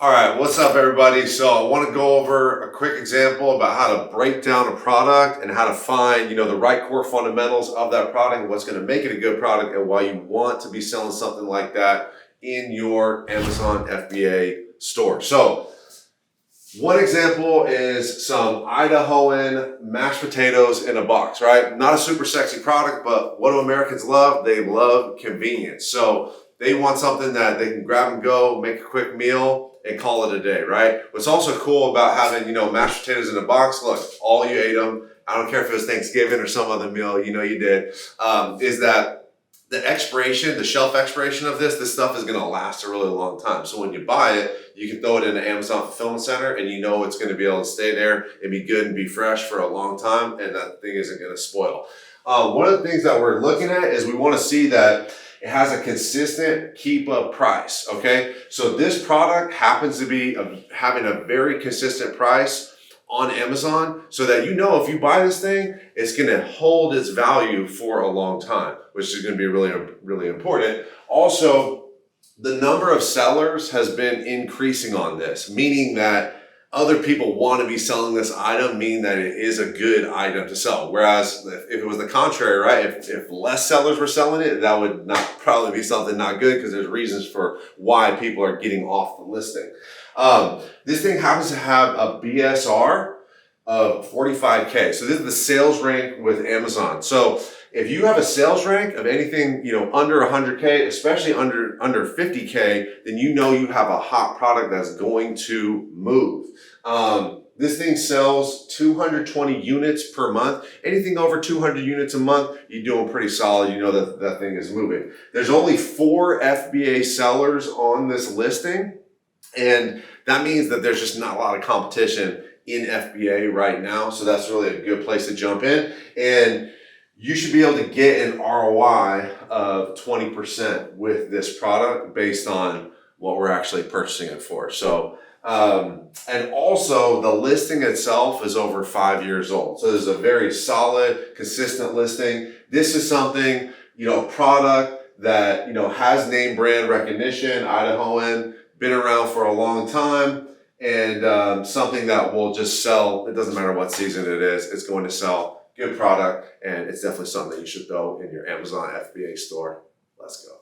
All right, what's up everybody? So I want to go over a quick example about how to break down a product and how to find, the right core fundamentals of that product and what's going to make it a good product and why you want to be selling something like that in your Amazon FBA store. So one example is some Idahoan mashed potatoes in a box, right? Not a super sexy product, but what do Americans love? They love convenience. So they want something that they can grab and go, make a quick meal, and call it a day, right? What's also cool about having, mashed potatoes in a box, look, all you ate them, I don't care if it was Thanksgiving or some other meal, you did, is that the shelf expiration of this stuff is gonna last a really long time. So when you buy it, you can throw it in the Amazon fulfillment center and it's gonna be able to stay there and be good and be fresh for a long time, and that thing isn't gonna spoil. One of the things that we're looking at is we wanna see that it has a consistent keep up price, okay? So this product happens to be having a very consistent price on Amazon so that if you buy this thing, it's gonna hold its value for a long time, which is gonna be really, really important. Also, the number of sellers has been increasing on this, meaning that other people want to be selling this item, meaning that it is a good item to sell. Whereas if it was the contrary, right? If less sellers were selling it, that would probably be something not good because there's reasons for why people are getting off the listing. This thing happens to have a BSR of 45K. So this is the sales rank with Amazon. So if you have a sales rank of anything, under 100K, especially under 50K, then you have a hot product that's going to move. This thing sells 220 units per month. Anything over 200 units a month, you're doing pretty solid. That thing is moving. There's only 4 FBA sellers on this listing. And that means that there's just not a lot of competition in FBA right now. So that's really a good place to jump in. And you should be able to get an ROI of 20% with this product based on what we're actually purchasing it for. So, and also the listing itself is over 5 years old. So this is a very solid, consistent listing. This is something, product that, has name brand recognition, Idahoan, been around for a long time, and something that will just sell. It doesn't matter what season it is, it's going to sell. Good product, and it's definitely something that you should throw in your Amazon FBA store. Let's go.